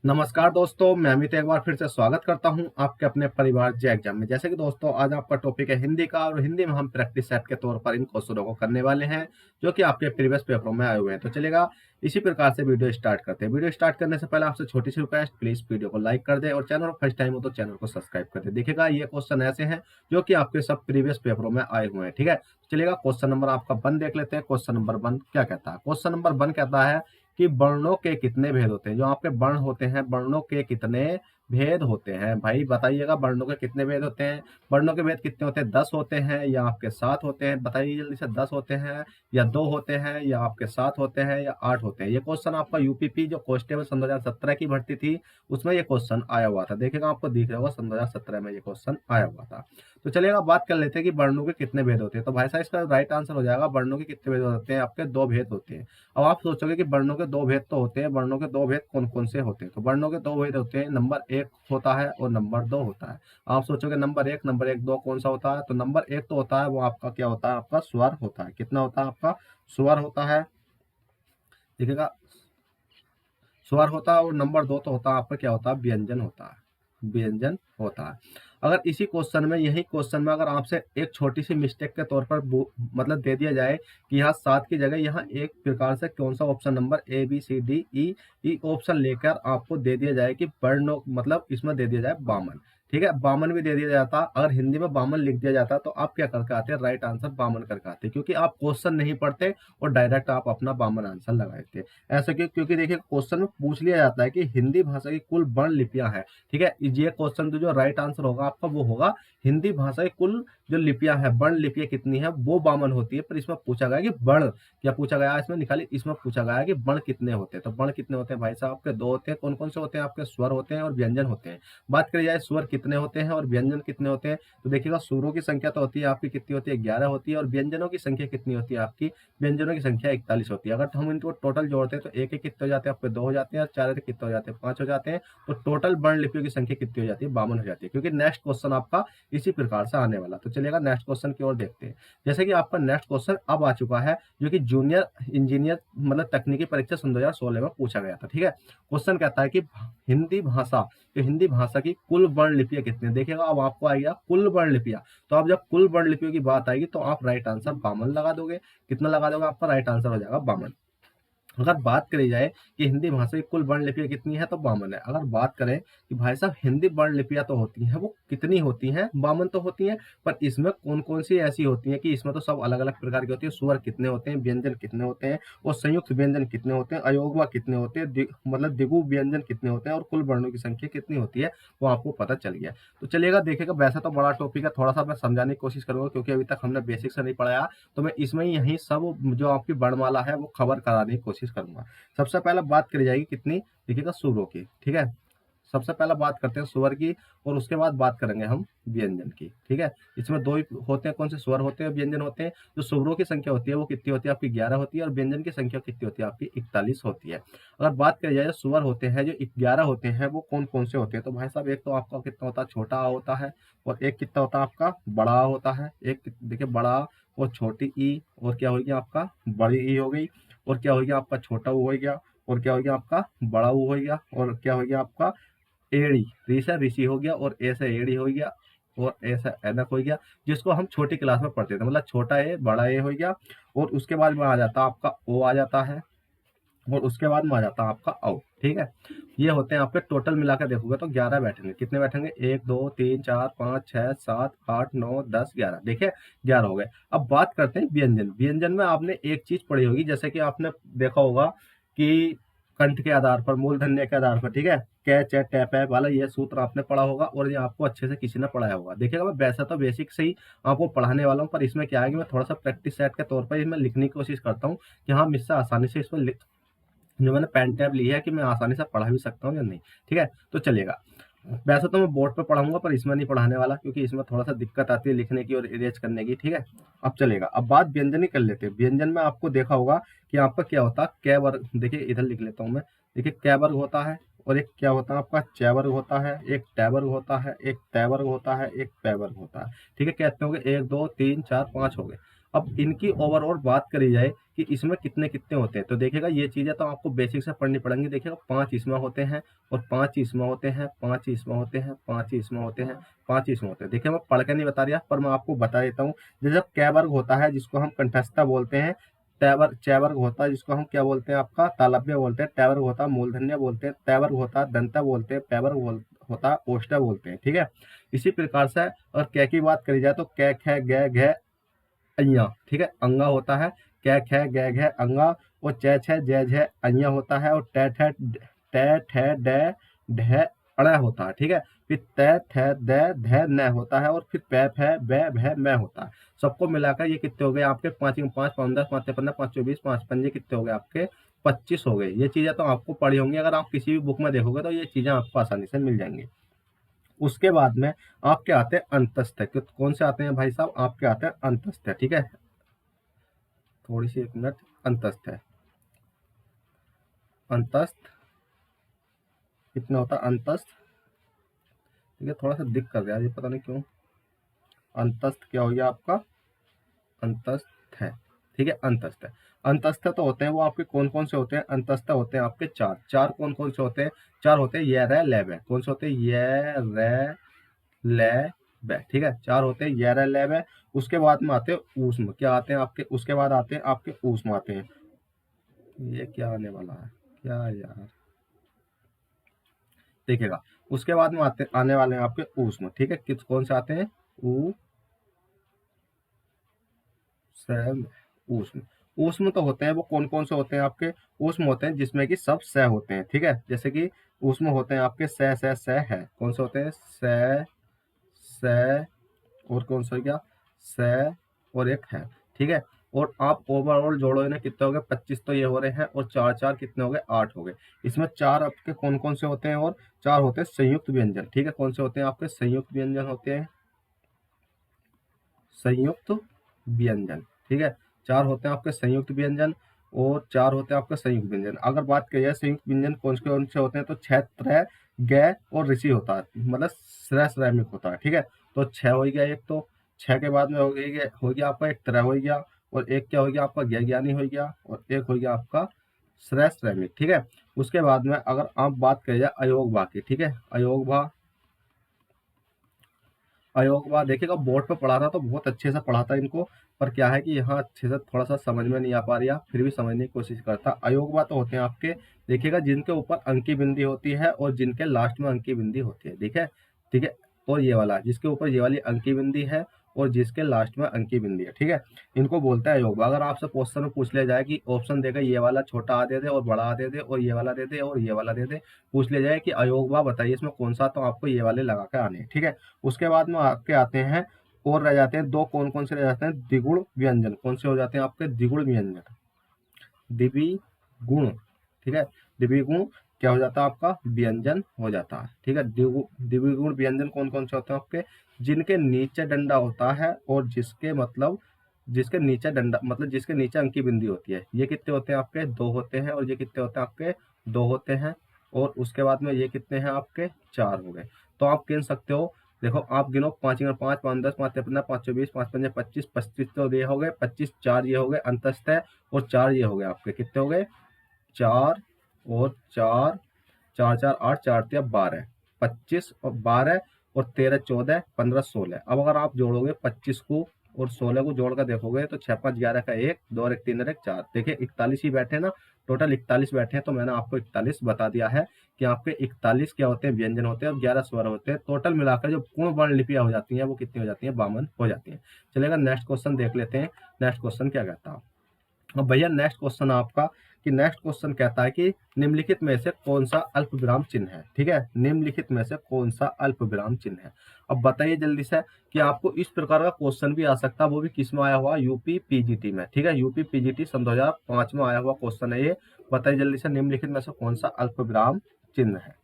नमस्कार दोस्तों, मैं अमित एक बार फिर से स्वागत करता हूं आपके अपने परिवार जे एग्जाम में। जैसे कि दोस्तों आज आपका टॉपिक है हिंदी का और हिंदी में हम प्रैक्टिस सेट के तौर पर इन क्वेश्चनों को करने वाले हैं जो कि आपके प्रीवियस पेपरों में आए हुए हैं। तो चलेगा इसी प्रकार से वीडियो स्टार्ट करते हैं। वीडियो स्टार्ट करने से पहले आपसे छोटी सी रिक्वेस्ट, प्लीज वीडियो को लाइक कर दे और चैनल पर फर्स्ट टाइम हो तो चैनल को सब्सक्राइब कर दे। देखिएगा ये क्वेश्चन ऐसे हैं जो कि आपके सब प्रीवियस पेपरों में आए हुए हैं। ठीक है, चलिएगा क्वेश्चन नंबर आपका 1 देख लेते हैं। क्वेश्चन नंबर 1 क्या कहता है? क्वेश्चन नंबर 1 कहता है कि वर्णों के कितने भेद होते हैं। जो आपके वर्ण होते हैं, वर्णों के कितने भेद होते हैं? भाई बताइएगा, वर्णों के कितने भेद होते हैं? वर्णों के भेद कितने होते हैं? 10 होते हैं या आपके 7 होते हैं? बताइए जल्दी से। 10 होते हैं या 2 होते हैं या आपके 7 होते हैं या 8 होते हैं? ये क्वेश्चन आपका यूपीपी जो कांस्टेबल सन 2017 की भर्ती थी उसमें ये क्वेश्चन आया हुआ था। देखिएगा, आपको दिख रहा होगा सन 2017 में ये क्वेश्चन आया हुआ था। तो चलिएगा बात कर लेते हैं कि वर्णों के कितने भेद होते हैं। तो भाई साहब इसका राइट आंसर हो जाएगा वर्णों के कितने भेद होते हैं? आपके 2 भेद होते हैं। अब आप सोचोगे कि वर्णों के 2 भेद तो होते हैं, वर्णों के 2 भेद कौन कौन से होते हैं? तो वर्णों के 2 भेद होते हैं, नंबर 1 होता है और नंबर 2 होता है। आप सोचोगे नंबर 1 2 कौन सा होता है? तो नंबर 1 तो होता है वो आपका क्या होता है? आपका स्वर होता है। कितना होता है? आपका स्वर होता है। देखिएगा, स्वर होता है। और नंबर 2 तो होता है आपका क्या होता है? व्यंजन होता है। व्यंजन होता है। अगर इसी क्वेश्चन में, यही क्वेश्चन में अगर आपसे एक छोटी सी मिस्टेक के तौर पर मतलब दे दिया जाए कि यहाँ 7 की जगह यहाँ एक प्रकार से कौन सा option number A B C D E option लेकर आपको दे दिया जाए कि वर्णों मतलब इसमें दे दिया जाए वामन। ठीक है, वामन भी दे दिया जाता। अगर हिंदी में वामन लिख दिया जाता तो आप क्या करके आते हैं? राइट आंसर वामन करके आते, क्योंकि आप क्वेश्चन नहीं पढ़ते और डायरेक्ट आप अपना वामन आंसर लगाते। ऐसा क्यों? क्योंकि देखिए क्वेश्चन में पूछ लिया जाता है कि हिंदी भाषा की कुल वर्ण लिपियां हैं। ठीक है, ये क्वेश्चन तो जो राइट आंसर होगा आपका वो होगा हिंदी भाषा की कुल जो लिपियां हैं, वर्ण लिपियां कितनी है वो 52 होती है। पर इसमें पूछा गया कि वर्ण क्या पूछा गया? इसमें निकाली, इसमें पूछा गया है कि वर्ण कितने होते हैं। तो वर्ण कितने होते हैं भाई साहब? आपके 2 होते हैं। कौन कौन से होते हैं? आपके स्वर होते हैं और व्यंजन होते हैं। बात करी जाए स्वर कितने होते हैं और व्यंजन कितने होते हैं, तो देखिएगा स्वरों की संख्या तो होती है आपकी कितनी होती है? 11 होती है। और व्यंजनों की संख्या कितनी होती है आपकी? व्यंजनों की संख्या 41 होती है। अगर हम इनको टोटल जोड़ते हैं तो एक एक कितने हो जाते हैं आपके? 2 हो जाते हैं। और 4 कितने हो जाते हैं? 5 हो जाते हैं। तो टोटल वर्ण लिपियों की संख्या कितनी हो जाती है? 52 हो जाती है। क्योंकि नेक्स्ट क्वेश्चन आपका इसी प्रकार से आने वाला। तो चलिएगा नेक्स्ट क्वेश्चन की ओर देखते हैं। जैसे कि आपका नेक्स्ट क्वेश्चन अब आ चुका है जो कि जूनियर इंजीनियर मतलब तकनीकी परीक्षा सन 2016 में पूछा गया था। ठीक है, क्वेश्चन कहता है कि हिंदी भाषा, तो हिंदी भाषा की कुल वर्ण लिपियां कितनी है? देखिएगा अब आपको आएगा कुल वर्ण लिपियां। तो अब जब कुल वर्ण लिपियों की बात आएगी तो आप राइट आंसर 52 लगा दोगे। कितना लगा दोगे? आपका राइट आंसर हो जाएगा 52। अगर बात करी जाए कि हिंदी भाषा की कुल वर्ण लिपियां कितनी है तो 52 है। अगर बात करें कि भाई साहब हिंदी वर्ण लिपियां तो होती हैं, वो कितनी होती हैं? 52 तो होती हैं। पर इसमें कौन कौन सी ऐसी होती हैं कि इसमें तो सब अलग अलग प्रकार की होती है। स्वर कितने होते हैं, व्यंजन कितने होते हैं और संयुक्त व्यंजन कितने होते हैं, अयोगवा कितने होते हैं, मतलब द्विगु व्यंजन कितने होते हैं और कुल वर्णों की संख्या कितनी होती है वो आपको पता चल गया। तो चलिएगा देखिएगा, वैसे तो बड़ा टॉपिक है, थोड़ा सा मैं समझाने की कोशिश करूंगा क्योंकि अभी तक हमने बेसिक से नहीं पढ़ाया। तो मैं इसमें यही सब जो आपकी वर्णमाला है वो खबर कराने की कोशिश करूंगा। सबसे पहले बात करी जाएगी कितनी? देखिएगा स्वरों की। ठीक है, सबसे पहले बात करते हैं स्वर की और उसके बाद बात करेंगे हम व्यंजन की। ठीक है, इसमें 2 ही होते हैं। कौन से? स्वर होते हैं, व्यंजन होते हैं। जो स्वरों की संख्या होती है वो कितनी होती है आपकी? 11 होती है। और व्यंजन की संख्या कितनी होती है आपकी? 41 होती है। अगर बात करी जाए स्वर होते हैं जो 11 होते हैं वो कौन कौन से होते हैं? तो भाई साहब एक तो आपका कितना होता है? छोटा आ होता है। और एक कितना होता है आपका? बड़ा आ होता है। एक देखिए बड़ा आ और छोटी ई, और क्या होगी आपका? बड़ी ई हो गई। और क्या हो गया आपका? छोटा ऊ हो गया। और क्या हो गया आपका? बड़ा ऊ हो गया। और क्या हो गया आपका? एड़ी। री से ऋषि हो गया और ए से एड़ी हो गया और ए से ऐनक हो गया, जिसको हम छोटी क्लास में पढ़ते थे। मतलब छोटा ए बड़ा ए हो गया। और उसके बाद में आ जाता है आपका ओ आ जाता है। और उसके बाद में आ जाता है आपका औ। ठीक है, ये होते हैं आपके टोटल मिलाकर देखोगे तो 11 बैठेंगे। कितने बैठेंगे? 1 2 3 4 5 6 7 8 9 10 11। देखिए 11 हो गए। अब बात करते हैं व्यंजन। व्यंजन में आपने एक चीज पढ़ी होगी, जैसे कि आपने देखा होगा कि कंठ के आधार पर, मूलधन्य के आधार पर, ठीक है, कै चे टै पै वाला ये सूत्र आपने पढ़ा होगा और ये आपको अच्छे से किसी ने पढ़ाया होगा। देखिएगा मैं वैसा तो बेसिक से ही आपको पढ़ाने वाला हूँ, पर इसमें क्या है कि मैं थोड़ा सा प्रैक्टिस सेट के तौर पर इसमें लिखने की कोशिश करता हूँ कि हाँ इससे आसानी से इसमें जो मैंने पेन टैब ली है कि मैं आसानी से पढ़ा भी सकता हूँ या नहीं। ठीक है, तो चलेगा। वैसे तो मैं बोर्ड पे पढ़ाऊंगा पर इसमें नहीं पढ़ाने वाला क्योंकि इसमें थोड़ा सा दिक्कत आती है लिखने की और इरेज करने की। ठीक है, अब चलेगा। अब बात व्यंजन ही कर लेते हैं। व्यंजन में आपको देखा होगा कि आपका क्या होता है? कै वर्ग। देखिए इधर लिख लेता हूँ मैं। देखिए कै वर्ग होता है और एक क्या होता है आपका? चे वर्ग होता है। एक टै वर्ग होता है। एक तै वर्ग होता है। एक पै वर्ग होता है। ठीक है, कहते हो गए 1 2 3 4 5 हो गए। अब इनकी ओवरऑल बात करी जाए कि इसमें कितने कितने होते हैं, तो देखिएगा ये चीज़ें तो आपको बेसिक से पढ़नी पड़ेंगी। देखिएगा 5 इसमें होते हैं और 5 इसमें होते हैं, 5 इसमें होते हैं, 5 इसमें होते हैं, 5 इसमें होते हैं। देखिए मैं पढ़ के नहीं बता रहा, पर मैं आपको बता देता हूँ। जैसे कै वर्ग होता है जिसको हम कंठस्था बोलते हैं, चै वर्ग होता है जिसको हम क्या बोलते हैं, आपका तालव्य बोलते हैं, टै वर्ग होता है मूर्धन्य बोलते हैं, तै वर्ग होता है दंत बोलते हैं, पै वर्ग होता है ओष्ठ बोलते हैं। ठीक है, इसी प्रकार से अगर कै की बात करी जाए तो कै ख गै घै अइया, ठीक है, अंगा होता है, कै ख गै घै अंगा, और चै छ जै झै अइया होता है, और टै ठै डै ढै अड़ा होता है। ठीक है, फिर तै थ दै धै न होता है, और फिर पै फै बै भै मै होता है। सबको मिलाकर ये कितने हो गए आपके, 5 5 5 10 5 15 5 24 5 पंजे कितने हो गए आपके, 25 हो गए। ये चीजें तो आपको पढ़ी होंगी, अगर आप किसी भी बुक में देखोगे तो ये चीजें आपको आसानी से मिल जाएंगी। उसके बाद में आपके आते हैं अंतस्थ। कौन से आते हैं भाई साहब, आपके आते हैं अंतस्थ। ठीक है, थोड़ी सी एक मिनट, अंतस्थ है, अंतस्थ कितना होता है अंतस्थ। ठीक है, थोड़ा सा दिक्कत कर रहा है ये, पता नहीं क्यों। अंतस्थ क्या हो गया आपका, अंतस्थ है। ठीक है, अंतस्थ है। अंतस्थ तो होते हैं वो आपके कौन कौन से होते हैं, अंतस्थ होते हैं आपके चार। चार कौन कौन से होते हैं, चार होते हैं ये रे ले बे। कौन से होते हैं, ये रे ले बे। ठीक है, चार होते हैं ये रे ले बे। उसके बाद में आते हैं ऊष्म, क्या आते हैं आपके, उसके बाद आते हैं आपके ऊष्म आते हैं। ये क्या आने वाला है क्या यार, देखिएगा उसके बाद में आने वाले हैं आपके ऊष्म। ठीक है, किस कौन से आते हैं, ऊ सैम ऊष्म। ऊष्म तो होते हैं वो कौन कौन से होते हैं आपके, ऊष्म होते हैं जिसमें कि सब स होते हैं। ठीक है, जैसे कि ऊष्म होते हैं आपके स है। कौन से होते हैं, स और कौन सा हो गया, स और एक है। ठीक है, और आप ओवरऑल जोड़ो इन्हें, कितने हो गए, 25 तो ये हो रहे हैं, और चार चार कितने हो गए, 8 हो गए। इसमें चार आपके कौन कौन से होते हैं, और चार होते हैं संयुक्त व्यंजन। ठीक है, कौन से होते हैं आपके, संयुक्त व्यंजन होते हैं, संयुक्त व्यंजन। ठीक है, चार होते हैं आपके संयुक्त व्यंजन, और चार होते हैं आपके संयुक्त व्यंजन। अगर बात करिए संयुक्त व्यंजन कौन से होते हैं, तो छ त्रय गै और ऋषि होता है, मतलब श्रय श्रैमिक होता है। ठीक है, तो छह हो गया एक, तो छह के बाद में हो गया आपका एक त्रय हो गया, और एक क्या हो गया आपका ज्ञ ज्ञानी हो गया, और एक हो गया आपका श्रय श्रैमिक। ठीक है, उसके बाद में अगर आप बात करिए अयोग भा की, ठीक है, अयोग भा, अयोग बाद देखिएगा बोर्ड पे पढ़ा था तो बहुत अच्छे से पढ़ा था इनको, पर क्या है कि यहाँ अच्छे से थोड़ा सा समझ में नहीं आ पा रही है, फिर भी समझने की कोशिश करता। अयोग बाद तो होते हैं आपके, देखिएगा जिनके ऊपर अंकी बिंदी होती है और जिनके लास्ट में अंकी बिंदी होती है। ठीक है, ठीक है, और ये वाला जिसके ऊपर ये वाली अंकी बिंदी है और जिसके लास्ट में अंकी बिंदी है। ठीक है, इनको बोलते हैं अयोग। अगर आपसे क्वेश्चन में पूछ लिया जाए कि ऑप्शन देगा ये वाला छोटा आ दे दे और बड़ा आ दे दे, और ये वाला दे दे और ये वाला दे दे, पूछ लिया जाए कि अयोग बताइए इसमें कौन सा, तो आपको ये वाले लगा के आने हैं। ठीक है, उसके बाद में आपके आते हैं, और रह जाते हैं दो, कौन कौन से रह जाते हैं, द्विगुण व्यंजन। कौन से हो जाते हैं आपके, द्विगुण व्यंजन, द्विगुण। ठीक है, द्विगुण क्या हो जाता है आपका, व्यंजन हो जाता है। ठीक है, द्विगुण व्यंजन कौन कौन से होते हैं आपके, जिनके नीचे डंडा होता है और जिसके मतलब जिसके नीचे डंडा मतलब जिसके नीचे अंकी बिंदी होती है। ये कितने होते हैं आपके, दो होते हैं, और ये कितने होते हैं आपके, दो होते हैं, और उसके बाद में ये कितने हैं आपके, चार हो गए। तो आप गिन सकते हो, देखो आप गिनो, पाँच पाँच पाँच 10 5 15 5 24 5 पंजे 25 25 तो ये हो गए, 25 चार ये हो गए अंतस्थ है, और चार ये हो गए आपके, कितने हो गए, चार और चार, चार चार आठ, चार तिया 12, 25 और 12 और 13 14 15 16। अब अगर आप जोड़ोगे 25 को और 16 को जोड़ कर देखोगे तो 6 5 11 का एक, 2 और 1 3 और 1 4, देखिए 41 ही बैठे ना, टोटल 41 बैठे हैं। तो मैंने आपको 41 बता दिया है कि आपके 41 क्या होते हैं, व्यंजन होते हैं, और 11 स्वर होते हैं। टोटल मिलाकर जो पूर्ण वर्ण लिपियां हो जाती हैं वो कितनी हो जाती हैं, 52 हो जाती हैं। चलेगा, नेक्स्ट क्वेश्चन देख लेते हैं। नेक्स्ट क्वेश्चन क्या कहता है, अब भैया नेक्स्ट क्वेश्चन आपका, कि नेक्स्ट क्वेश्चन कहता है कि निम्नलिखित में से कौन सा अल्प विराम चिन्ह है। ठीक है, निम्नलिखित में से कौन सा अल्प विराम चिन्ह है। अब बताइए जल्दी से, कि आपको इस प्रकार का क्वेश्चन भी आ सकता है, वो भी किस में आया हुआ, यूपी पीजीटी में। ठीक है, यूपी पीजीटी सन 2005 में आया हुआ क्वेश्चन है ये। बताइए जल्दी से, निम्नलिखित में से कौन सा अल्प विराम चिन्ह है।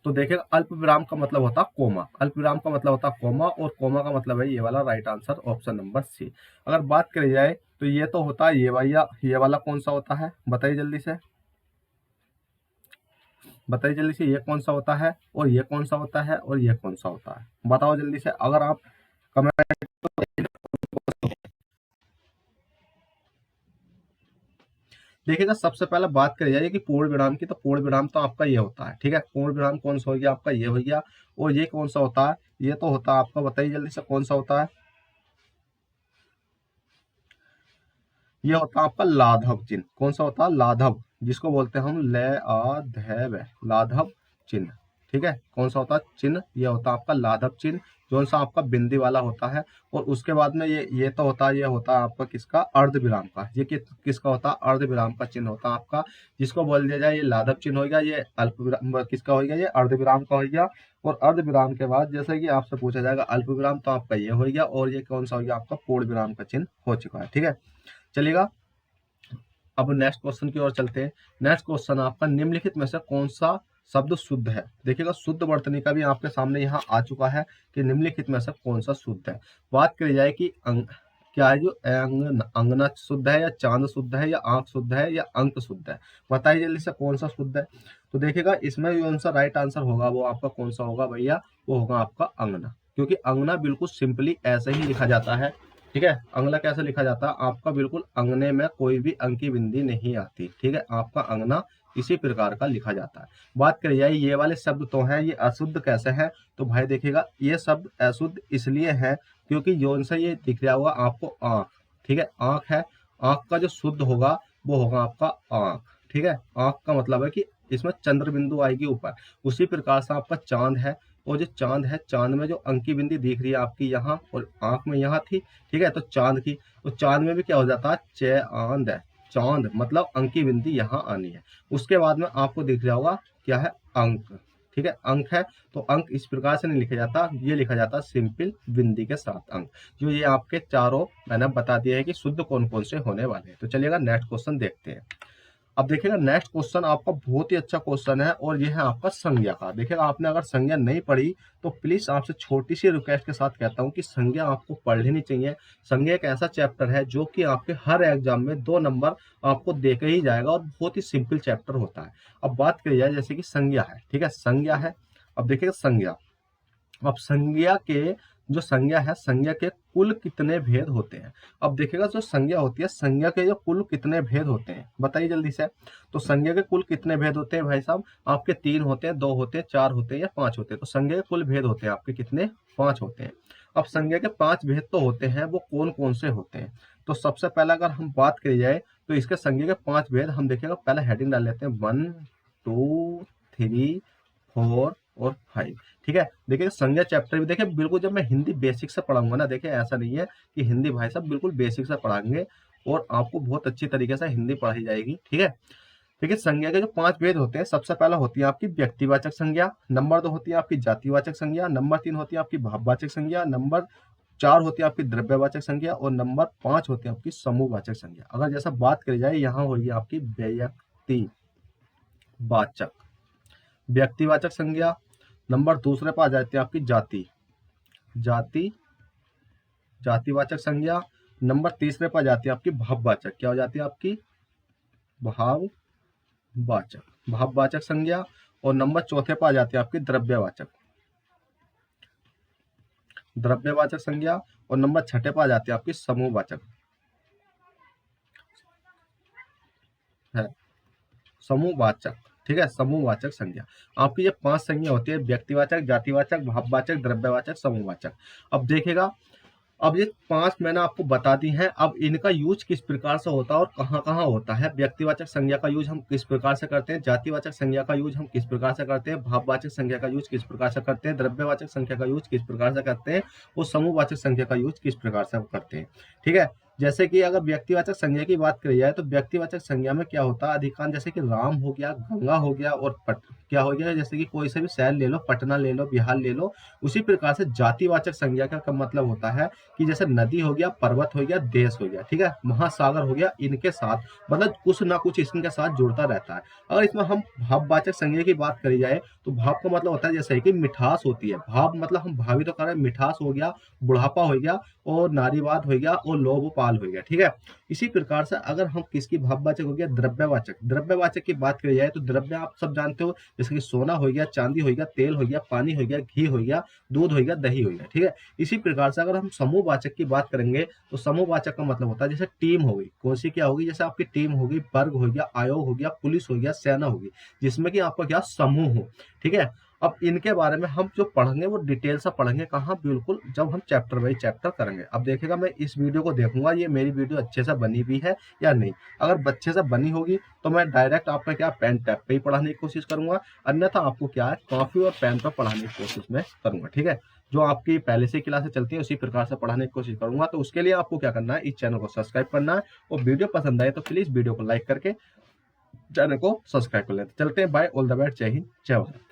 तो देखिएगा अल्प विराम का मतलब होता है कोमा, अल्प विराम का मतलब होता है कोमा, और कोमा का मतलब है ये वाला, right answer option number C. अगर बात करी जाए तो ये तो होता है ये भैया, ये वाला कौन सा होता है, बताइए जल्दी से, बताइए जल्दी से, ये कौन सा होता है, और ये कौन सा होता है, और ये कौन सा होता है, बताओ जल्दी से। अगर आप कमेंट देखिएगा सबसे पहले बात करी जाए कि पूर्ण विराम की, तो पूर्ण विराम तो आपका ये होता है, ठीक है। पूर्ण विराम कौन सा हो गया आपका, ये हो गया। और ये कौन सा होता है, ये तो होता है आपका, बताइए जल्दी से कौन सा होता है, ये होता है आपका लाघव चिन्ह। कौन सा होता है, लाघव, जिसको बोलते हैं हम ले आ धैव, लाघव चिन्ह, ठीक है। कौन सा होता है चिन्ह, ये होता है आपका लाघव चिन्ह, जो सा आपका बिंदी वाला होता है। और उसके बाद में ये तो होता है, ये होता है आपका किसका, अर्ध विराम का। ये किसका होता है, अर्ध विराम का चिन्ह होता है आपका, जिसको बोल दिया जाए ये लाघव चिन्ह हो गया, ये अल्प विराम किसका हो गया, ये अर्ध विराम का हो गया। और अर्ध विराम के बाद जैसे कि आपसे पूछा जाएगा अल्प विराम, तो आपका ये हो गया। और ये कौन सा हो गया आपका, पूर्ण विराम का चिन्ह हो चुका है, ठीक है। चलिएगा अब नेक्स्ट क्वेश्चन की ओर चलते हैं। नेक्स्ट क्वेश्चन आपका, निम्नलिखित में से कौन सा शब्द शुद्ध है। देखिएगा शुद्ध वर्तनी का भी आपके सामने यहाँ आ चुका है कि निम्नलिखित में से कौन सा शुद्ध है। बात करी जाए कि क्या है, जो अंगना शुद्ध है, या चांद शुद्ध है, या आंख शुद्ध है, या अंक शुद्ध है। बताइए जल्दी से कौन सा शुद्ध है। तो देखिएगा इसमें जो सा राइट आंसर होगा वो आपका कौन सा होगा भैया, वो होगा आपका अंगना। क्योंकि अंगना बिल्कुल सिंपली ऐसे ही लिखा जाता है, ठीक है। अंगना कैसे लिखा जाता है आपका, बिल्कुल अंगने में कोई भी अंक की बिंदी नहीं आती, ठीक है। आपका अंगना इसी प्रकार का लिखा जाता है। बात करी जाए ये वाले शब्द तो हैं, ये अशुद्ध कैसे हैं, तो भाई देखिएगा ये शब्द अशुद्ध इसलिए है क्योंकि जो सा ये दिख रहा होगा आपको आंख, ठीक है। आंख है, आंख का जो शुद्ध होगा वो होगा आपका आंख, ठीक है। आंख का मतलब है कि इसमें चंद्र बिंदु आएगी ऊपर। उसी प्रकार से आपका चांद है, और जो चांद है, चांद में जो अंकी बिंदी दिख रही है आपकी यहाँ, और आंख में यहाँ थी, ठीक है। तो चांद की, तो चांद में भी क्या हो जाता है, चांद है, चांद मतलब अंकी बिंदी यहाँ आनी है। उसके बाद में आपको दिख रहा होगा क्या है, अंक, ठीक है। अंक है, तो अंक इस प्रकार से नहीं लिखा जाता, ये लिखा जाता सिंपल बिंदी के साथ अंक। जो ये आपके चारों मैंने बता दिया है कि शुद्ध कौन कौन से होने वाले हैं। तो चलिएगा नेक्स्ट क्वेश्चन देखते हैं। अब देखिएगा नेक्स्ट क्वेश्चन आपका बहुत ही अच्छा क्वेश्चन है, और ये है आपका संज्ञा का। देखिएगा आपने अगर संज्ञा नहीं पढ़ी तो प्लीज आपसे छोटी सी रिक्वेस्ट के साथ कहता हूँ कि संज्ञा आपको पढ़ लेनी चाहिए। संज्ञा एक ऐसा चैप्टर है जो कि आपके हर एग्जाम में 2 नंबर आपको देके ही जाएगा, और बहुत ही सिंपल चैप्टर होता है। अब बात करी जाए जैसे कि संज्ञा है, ठीक है, संज्ञा है। अब देखिएगा संज्ञा, अब संज्ञा के जो संज्ञा है, संज्ञा के कुल कितने भेद होते हैं। अब देखिएगा जो संज्ञा होती है, संज्ञा के जो कुल कितने भेद होते हैं, बताइए जल्दी से। तो संज्ञा के कुल कितने भेद होते हैं भाई साहब, आपके 3 होते हैं, 2 होते हैं, 4 होते हैं, या 5 होते हैं। तो संज्ञा के कुल भेद होते हैं आपके कितने, 5 होते हैं। अब संज्ञा के 5 भेद तो होते हैं, वो कौन कौन से होते हैं। तो सबसे पहले अगर हम बात करी जाए तो इसके संज्ञा के 5 भेद हम देखिएगा, पहले हेडिंग डाल लेते हैं 1 2 3 4 और 5, ठीक है। देखिए संज्ञा चैप्टर भी देखिए, बिल्कुल जब मैं हिंदी बेसिक से पढ़ाऊंगा ना, देखिए ऐसा नहीं है कि हिंदी भाई साहब बिल्कुल बेसिक से पढ़ाएंगे, और आपको बहुत अच्छी तरीके से हिंदी पढ़ाई जाएगी, ठीक है। देखिए संज्ञा के जो 5 भेद होते हैं, सबसे पहला होती है आपकी व्यक्तिवाचक संज्ञा, नंबर 2 होती है आपकी जातिवाचक संज्ञा, नंबर 3 होती है आपकी भाववाचक संज्ञा, नंबर 4 होती है आपकी द्रव्यवाचक संज्ञा, और नंबर 5 होती है आपकी समूहवाचक संज्ञा। अगर जैसा बात करी जाए, यहाँ होगी आपकी व्यक्तिवाचक, व्यक्तिवाचक संज्ञा। नंबर दूसरे पर आ जाती है आपकी जाति, जातिवाचक संज्ञा। नंबर तीसरे पर आ जाती है आपकी भाववाचक, क्या हो जाती है आपकी भाववाचक संज्ञा। और नंबर चौथे पर आ जाती है आपकी द्रव्यवाचक संज्ञा। और नंबर 6 पर आ जाती है आपकी समूहवाचक है, समूहवाचक, ठीक है, समूहवाचक संज्ञा। आपकी ये 5 संज्ञा होती है, व्यक्तिवाचक, जातिवाचक, भाववाचक, द्रव्यवाचक, समूहवाचक। अब देखिएगा, अब ये 5 मैंने आपको बता दी हैं। अब इनका यूज किस प्रकार से होता है और कहाँ कहाँ होता है। व्यक्तिवाचक संज्ञा का यूज हम किस प्रकार से करते हैं, जातिवाचक संज्ञा का यूज हम किस प्रकार से करते हैं, भाववाचक संज्ञा का यूज किस प्रकार से करते हैं, द्रव्यवाचक संज्ञा का यूज किस प्रकार से करते हैं, और समूहवाचक संज्ञा का यूज किस प्रकार से करते हैं, ठीक है। जैसे कि अगर व्यक्तिवाचक संज्ञा की बात करी जाए तो व्यक्तिवाचक संज्ञा में क्या होता है, अधिकांश जैसे कि राम हो गया, गंगा हो गया, और क्या हो गया, जैसे कि कोई से भी शहर ले लो, पटना ले लो, बिहार ले लो। उसी प्रकार से जातिवाचक संज्ञा का मतलब होता है कि जैसे नदी हो गया, पर्वत हो गया, देश हो गया, ठीक है, महासागर हो गया, इनके साथ मतलब कुछ ना कुछ इनके साथ जुड़ता रहता है। अगर इसमें हम भाववाचक संज्ञा की बात करी जाए तो भाव का मतलब होता है जैसे कि मिठास होती है। भाव मतलब हम भावी तो कर रहे हैं, मिठास हो गया, बुढ़ापा हो गया, और नारीवाद हो गया, और लोभ काल हो गया, ठीक है। इसी प्रकार से अगर हम किसकी भाववाचक हो गया, द्रव्यवाचक, द्रव्यवाचक की बात करी जाए तो द्रव्य आप सब जानते हो, जैसे कि सोना हो गया, चांदी हो गया, तेल हो गया, पानी हो गया, घी हो गया, दूध हो गया, दही हो गया, ठीक है। इसी प्रकार से अगर हम समूहवाचक की बात करेंगे तो समूहवाचक का मतलब होता है जैसे टीम हो गई, कौन सी क्या होगी, जैसे आपकी टीम होगी, वर्ग हो गया, आयोग हो गया, पुलिस हो गया, सेना होगी, जिसमें कि आपका क्या समूह हो, ठीक है। अब इनके बारे में हम जो पढ़ेंगे वो डिटेल से पढ़ेंगे, कहाँ, बिल्कुल जब हम चैप्टर बाई चैप्टर करेंगे। अब देखिएगा मैं इस वीडियो को देखूंगा ये मेरी वीडियो अच्छे से बनी हुई है या नहीं। अगर अच्छे से बनी होगी तो मैं डायरेक्ट आपका क्या पेन टैब पे ही पढ़ाने की कोशिश करूंगा, अन्यथा आपको क्या है कॉपी और पेन पर पढ़ाने की कोशिश में करूंगा, ठीक है। जो आपकी पहले से क्लासें चलती है उसी प्रकार से पढ़ाने की कोशिश करूंगा। तो उसके लिए आपको क्या करना है, इस चैनल को सब्सक्राइब करना है, और वीडियो पसंद आए तो प्लीज वीडियो को लाइक करके चैनल को सब्सक्राइब कर लेते। चलते हैं, बाय, ऑल द बेस्ट, जय हिंद, जय भारत।